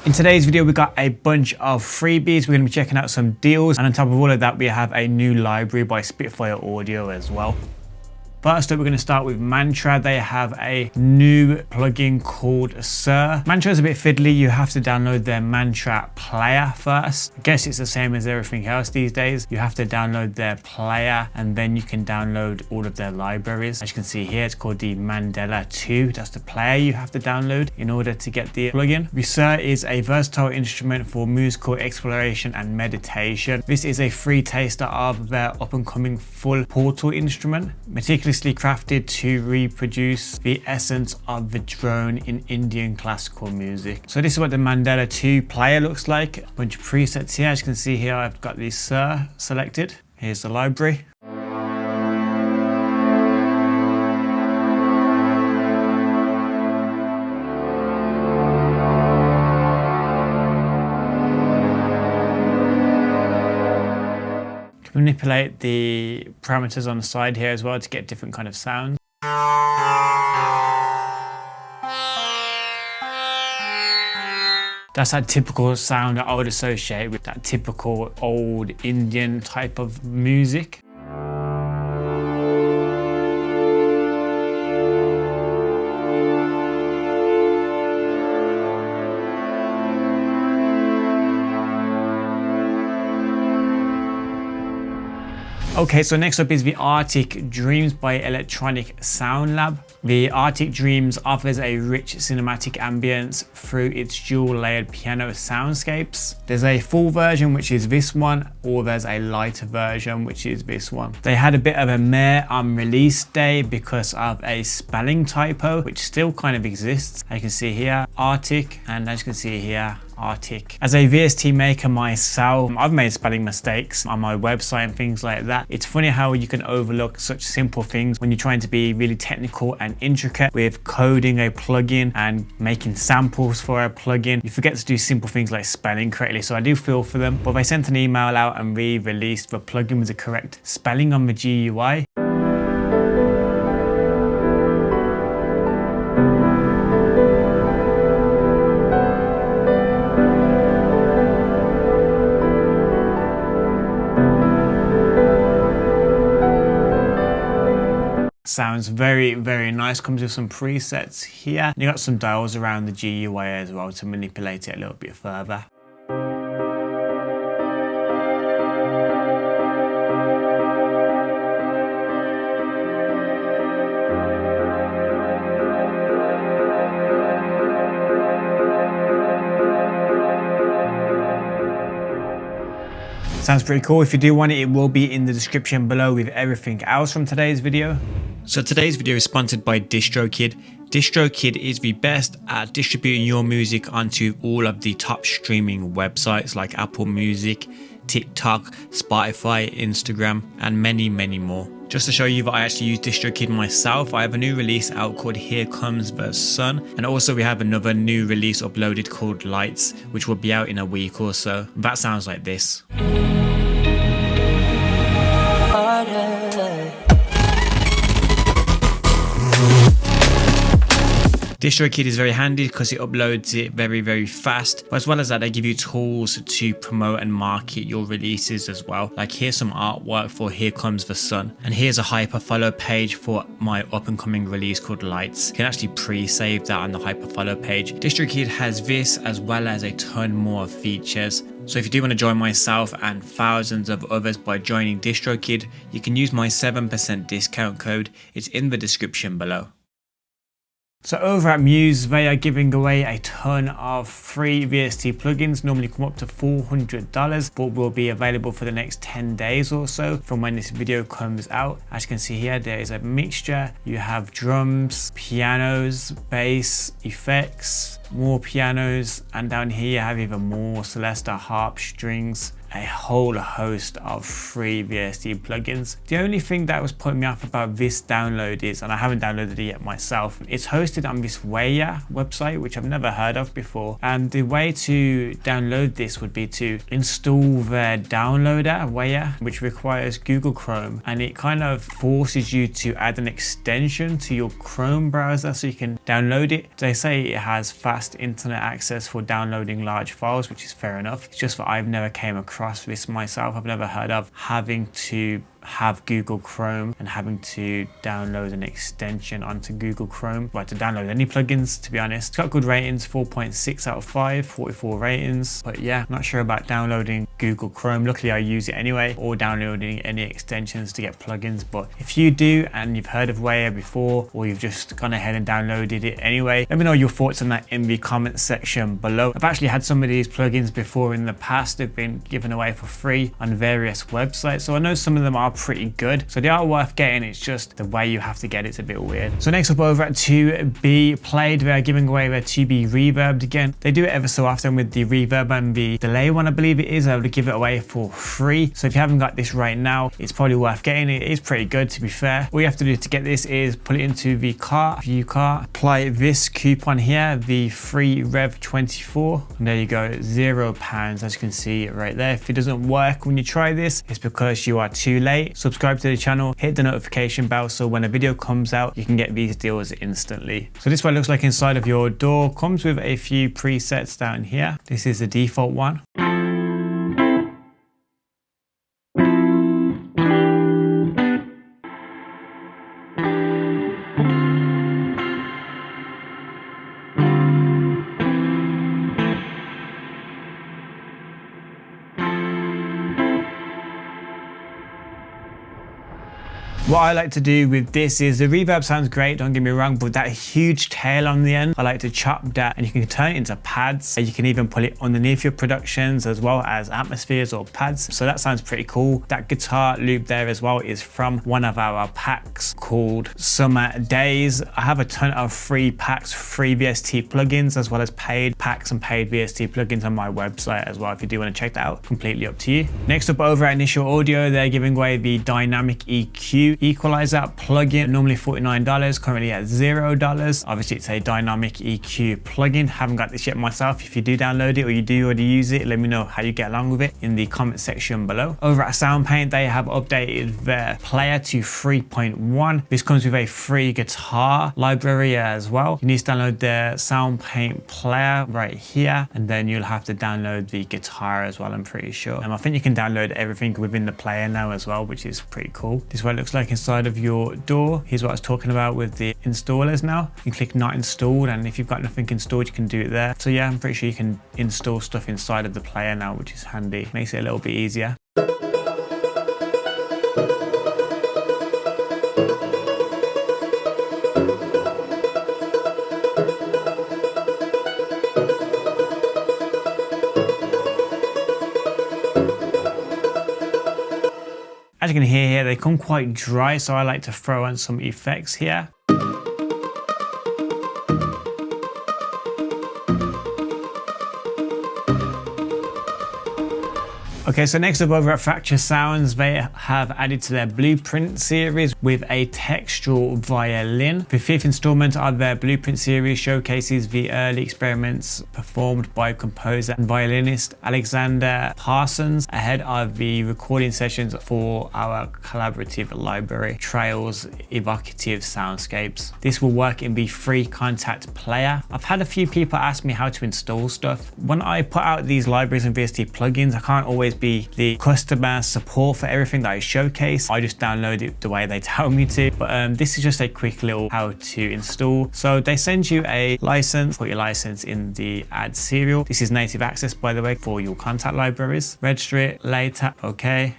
In today's video, we got a bunch of freebies. We're going to be checking out some deals. And on top of all of that, we have a new library by Spitfire Audio as well. First up, we're going to start with Mantra. They have a new plugin called Sir. Mantra is a bit fiddly. You have to download their Mantra player first. I guess it's the same as everything else these days. You have to download their player and then you can download all of their libraries. As you can see here, it's called the Mandela 2. That's the player you have to download in order to get the plugin. Sir is a versatile instrument for musical exploration and meditation. This is a free taster of their up-and-coming full portal instrument, meticulously crafted to reproduce the essence of the drone in Indian classical music. So this is what the Mandela 2 player looks like. A bunch of presets here. As you can see here, I've got the Sir selected. Here's the library. Manipulate the parameters on the side here as well to get different kind of sounds. That's that typical sound that I would associate with that typical old Indian type of music. Okay, so next up is the Arctic Dreams by Electronic Sound Lab. The Arctic Dreams offers a rich cinematic ambience through its dual layered piano soundscapes. There's a full version, which is this one, or there's a lighter version, which is this one. They had a bit of a meh on release day because of a spelling typo, which still kind of exists. As you can see here, Arctic, and as you can see here, Arctic. As a VST maker myself, I've made spelling mistakes on my website and things like that. It's funny how you can overlook such simple things when you're trying to be really technical and intricate with coding a plugin and making samples for a plugin. You forget to do simple things like spelling correctly, so I do feel for them. But they sent an email out and re-released the plugin with the correct spelling on the GUI. Sounds very, very nice. Comes with some presets here. You got some dials around the GUI as well to manipulate it a little bit further. Sounds pretty cool. If you do want it, it will be in the description below with everything else from today's video. So today's video is sponsored by DistroKid. DistroKid is the best at distributing your music onto all of the top streaming websites like Apple Music, TikTok, Spotify, Instagram, and many, many more. Just to show you that I actually use DistroKid myself, I have a new release out called Here Comes the Sun, and also we have another new release uploaded called Lights, which will be out in a week or so. That sounds like this. DistroKid is very handy because it uploads it very, very fast. But as well as that, they give you tools to promote and market your releases as well. Like here's some artwork for Here Comes the Sun. And here's a hyperfollow page for my up and coming release called Lights. You can actually pre-save that on the hyperfollow page. DistroKid has this as well as a ton more features. So if you do want to join myself and thousands of others by joining DistroKid, you can use my 7% discount code. It's in the description below. So over at Muse, they are giving away a ton of free VST plugins, normally come up to $400, but will be available for the next 10 days or so from when this video comes out. As you can see here, there is a mixture. You have drums, pianos, bass, effects, more pianos, and down here you have even more Celesta harp strings a whole host of free VST plugins. The only thing that was putting me off about this download is, and I haven't downloaded it yet myself, it's hosted on this Waya website, which I've never heard of before. And the way to download this would be to install their downloader, Waya, which requires Google Chrome, and it kind of forces you to add an extension to your Chrome browser so you can download it. They say it has fast internet access for downloading large files, which is fair enough. It's just that I've never came across this myself. I've never heard of having to have Google Chrome and having to download an extension onto Google Chrome, but to download any plugins, to be honest. It's got good ratings, 4.6 out of 5, 44 ratings, but yeah, not sure about downloading Google Chrome. Luckily I use it anyway, or downloading any extensions to get plugins. But if you do and you've heard of Waya before, or you've just gone ahead and downloaded it anyway, let me know your thoughts on that in the comment section below. I've actually had some of these plugins before in the past. They've been given away for free on various websites, so I know some of them are pretty good, so they are worth getting. It's just the way you have to get it's a bit weird. So next up, over at To Be Played, they're giving away their To Be Reverbed again. They do it ever so often with the reverb and the delay one, I believe it is. I would give it away for free, so if you haven't got this right now, it's probably worth getting. It is pretty good, to be fair. All you have to do to get this is put it into the cart, view cart, apply this coupon here, the free Rev 24, and there you go, £0, as you can see right there. If it doesn't work when you try this, it's because you are too late. Subscribe to the channel, hit the notification bell, so when a video comes out you can get these deals instantly. So this is what it looks like inside of your door. Comes with a few presets down here. This is the default one. What I like to do with this is, the reverb sounds great, don't get me wrong, but that huge tail on the end, I like to chop that, and you can turn it into pads. You can even put it underneath your productions as well as atmospheres or pads. So that sounds pretty cool. That guitar loop there as well is from one of our packs called Summer Days. I have a ton of free packs, free VST plugins, as well as paid packs and paid VST plugins on my website as well. If you do want to check that out, completely up to you. Next up, over at Initial Audio, they're giving away the Dynamic EQ Equalizer plugin, normally $49, currently at $0. Obviously it's a dynamic EQ plugin. Haven't got this yet myself. If you do download it or you do already use it, let me know how you get along with it in the comment section below. Over at SoundPaint, they have updated their player to 3.1. This comes with a free guitar library as well. You need to download the SoundPaint player right here, and then you'll have to download the guitar as well, I'm pretty sure. I think you can download everything within the player now as well, which is pretty cool. This is what it looks like inside of your door. Here's what I was talking about with the installers now. You click not installed, and if you've got nothing installed, you can do it there. So yeah, I'm pretty sure you can install stuff inside of the player now, which is handy. Makes it a little bit easier. As you can hear here, they come quite dry, so I like to throw on some effects here. Okay, so next up, over at Fracture Sounds, they have added to their Blueprint series with a textural violin. The fifth installment of their Blueprint series showcases the early experiments performed by composer and violinist Alexander Parsons ahead of the recording sessions for our collaborative library, Trails Evocative Soundscapes. This will work in the free Contact player. I've had a few people ask me how to install stuff. When I put out these libraries and VST plugins, I can't always be the customer support for everything that I showcase. I just download it the way they tell me to. But this is just a quick little how to install. So they send you a license, put your license in the add serial. This is native access, by the way, for your Contact libraries. Register it later. Okay.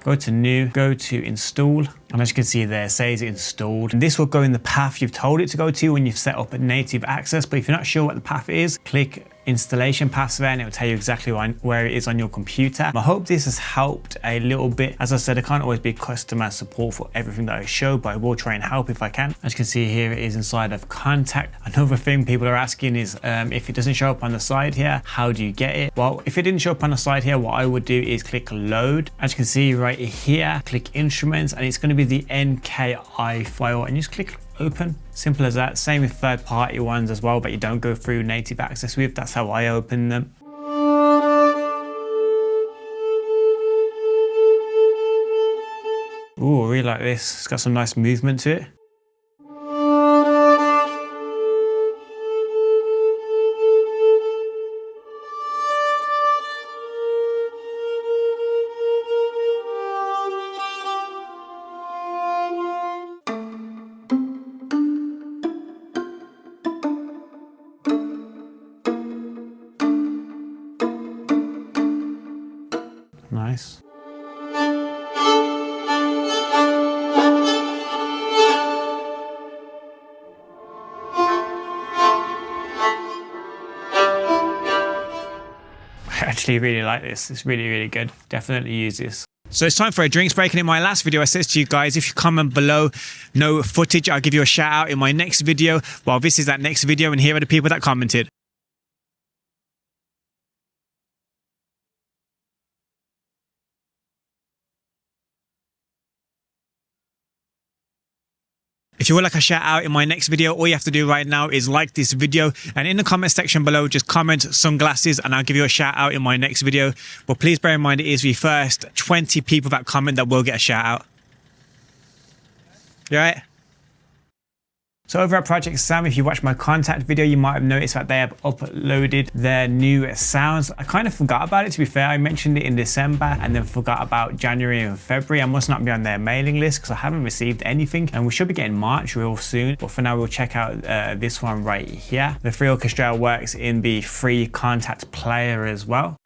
Go to new, go to install. And as you can see there, it says installed. And this will go in the path you've told it to go to when you've set up a native access. But if you're not sure what the path is, click installation paths there, and it will tell you exactly where it is on your computer. I hope this has helped a little bit. As I said, I can't always be customer support for everything that I show, but I will try and help if I can. As you can see here, it is inside of contact. Another thing people are asking is if it doesn't show up on the side here, how do you get it? Well, if it didn't show up on the side here, what I would do is click load. As you can see right here, click instruments, and it's going to be the NKI file, and just click open. Simple as that. Same with third-party ones as well, but you don't go through native access with. That's how I open them. Ooh, I really like this. It's got some nice movement to it. Nice. I actually really like this. It's really, really good. Definitely use this. So it's time for a drinks break, and in my last video I said to you guys, if you comment below no footage, I'll give you a shout out in my next video. Well, this is that next video, and here are the people that commented. If you would like a shout out in my next video, all you have to do right now is like this video, and in the comment section below, just comment sunglasses and I'll give you a shout out in my next video. But please bear in mind, it is the first 20 people that comment that will get a shout out. You alright? So over at Project Sam, if you watched my contact video, you might have noticed that they have uploaded their new sounds. I kind of forgot about it, to be fair. I mentioned it in December and then forgot about January and February. I must not be on their mailing list because I haven't received anything, and we should be getting March real soon. But for now, we'll check out this one right here. The free orchestra works in the free contact player as well.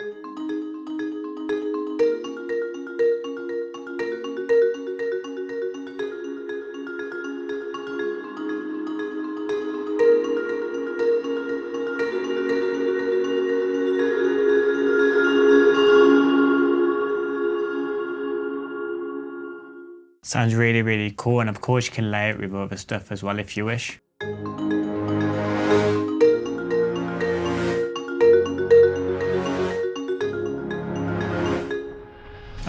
Sounds really, really cool, and of course you can layer it with other stuff as well if you wish.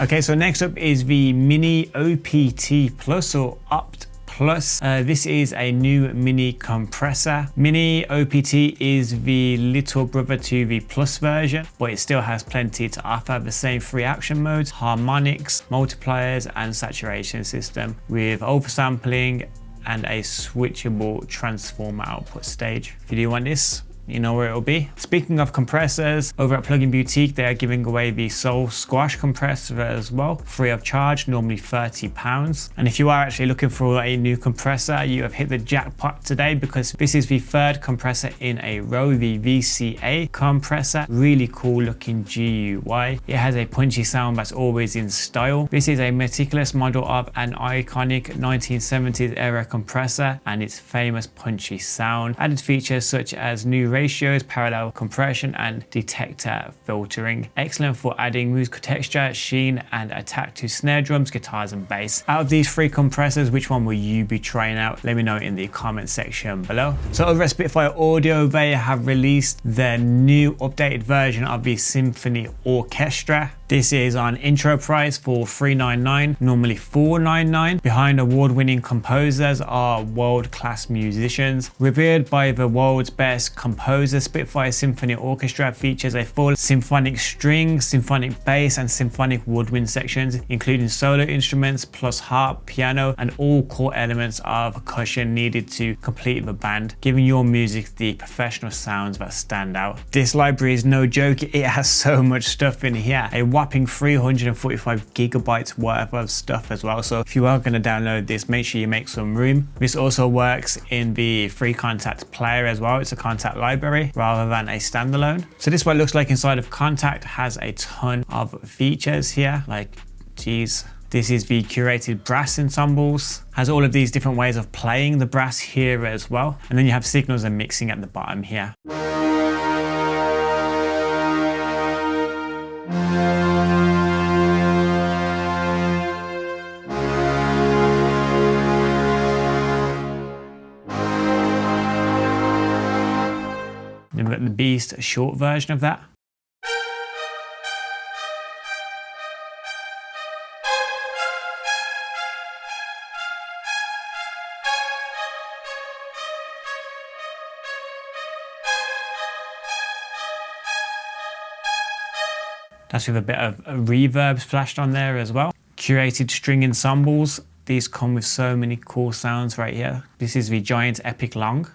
Okay, so next up is the MiniOPT Plus or OPT Plus. This is a new mini compressor. MiniOPT is the little brother to the Plus version, but it still has plenty to offer. The same 3 action modes, harmonics, multipliers, and saturation system with oversampling and a switchable transformer output stage. If you do want this, you know where it'll be. Speaking of compressors, over at Plugin Boutique, they are giving away the Soul Squash compressor as well, free of charge, normally £30. And if you are actually looking for a new compressor, you have hit the jackpot today, because this is the 3rd compressor in a row, the VCA compressor. Really cool looking GUI. It has a punchy sound that's always in style. This is a meticulous model of an iconic 1970s era compressor and its famous punchy sound. Added features such as new ratios, parallel compression, and detector filtering. Excellent for adding musical texture, sheen, and attack to snare drums, guitars, and bass. Out of these 3 compressors, which one will you be trying out? Let me know in the comment section below. So over at Spitfire Audio, they have released their new updated version of the Symphony Orchestra. This is on intro price for $399, normally $499. Behind award-winning composers are world-class musicians. Revered by the world's best composers, Spitfire Symphony Orchestra features a full symphonic string, symphonic bass, and symphonic woodwind sections, including solo instruments plus harp, piano, and all core elements of percussion needed to complete the band, giving your music the professional sounds that stand out. This library is no joke. It has so much stuff in here. A whopping 345 gigabytes worth of stuff as well. So if you are going to download this, make sure you make some room. This also works in the free contact player as well. It's a contact library rather than a standalone. So this is what it looks like inside of Contact. Has a ton of features here, like geez. This is the curated brass ensembles. Has all of these different ways of playing the brass here as well. And then you have signals and mixing at the bottom here. So if you are going to download this, make sure you make some room. This also works in the free contact player as well. It's a contact library rather than a standalone. So this is what it looks like inside of Contact. Has a ton of features here, like geez. This is the curated brass ensembles. Has all of these different ways of playing the brass here as well. And then you have signals and mixing at the bottom here. released a short version of that. That's with a bit of a reverb splashed on there as well. Curated string ensembles. These come with so many cool sounds right here. This is the Giant Epic Long.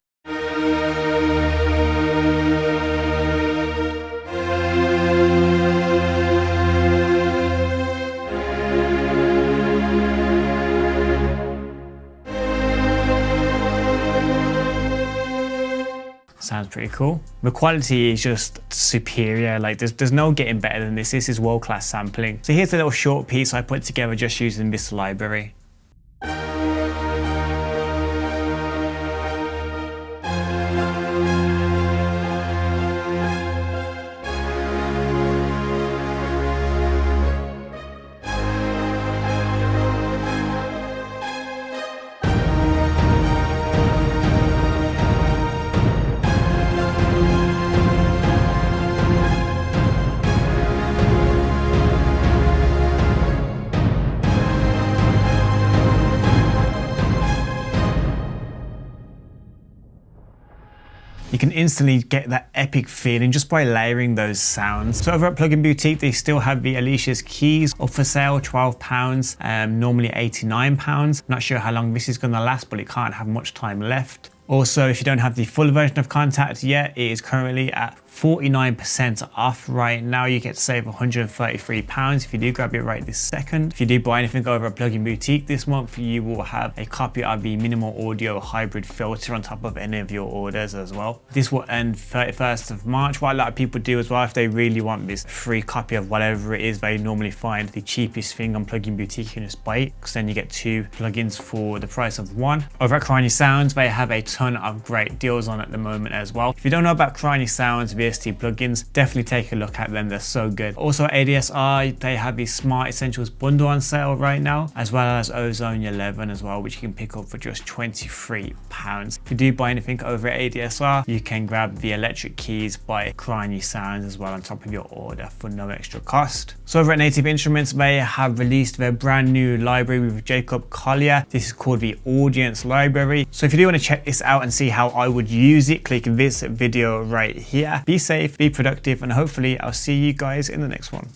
Sounds pretty cool. The quality is just superior. Like there's no getting better than this. This is world-class sampling. So here's a little short piece I put together just using this library. You can instantly get that epic feeling just by layering those sounds. So over at Plugin Boutique, they still have the Alicia's keys up for sale, £12, normally £89. Not sure how long this is gonna last, but it can't have much time left. Also, if you don't have the full version of Contact yet, it is currently at 49% off right now. You get to save £133 if you do grab it right this second. If you do buy anything over at Plugin Boutique this month, you will have a copy of the Minimal Audio Hybrid Filter on top of any of your orders as well. This will end 31st of March. What a lot of people do as well, if they really want this free copy of whatever it is, they normally find the cheapest thing on Plugin Boutique and just buy it, because then you get 2 plugins for the price of 1. Over at Karanyi Sounds, they have a ton of great deals on at the moment as well. If you don't know about Karanyi Sounds VST plugins, definitely take a look at them. They're so good. Also ADSR, they have the Smart Essentials bundle on sale right now, as well as Ozone 11 as well, which you can pick up for just £23. If you do buy anything over at ADSR, you can grab the electric keys by Karanyi Sounds as well on top of your order for no extra cost. So over at Native Instruments, they have released their brand new library with Jacob Collier. This is called the Audience Library. So if you do want to check this out and see how I would use it, click this video right here. Be safe, be productive, and hopefully I'll see you guys in the next one.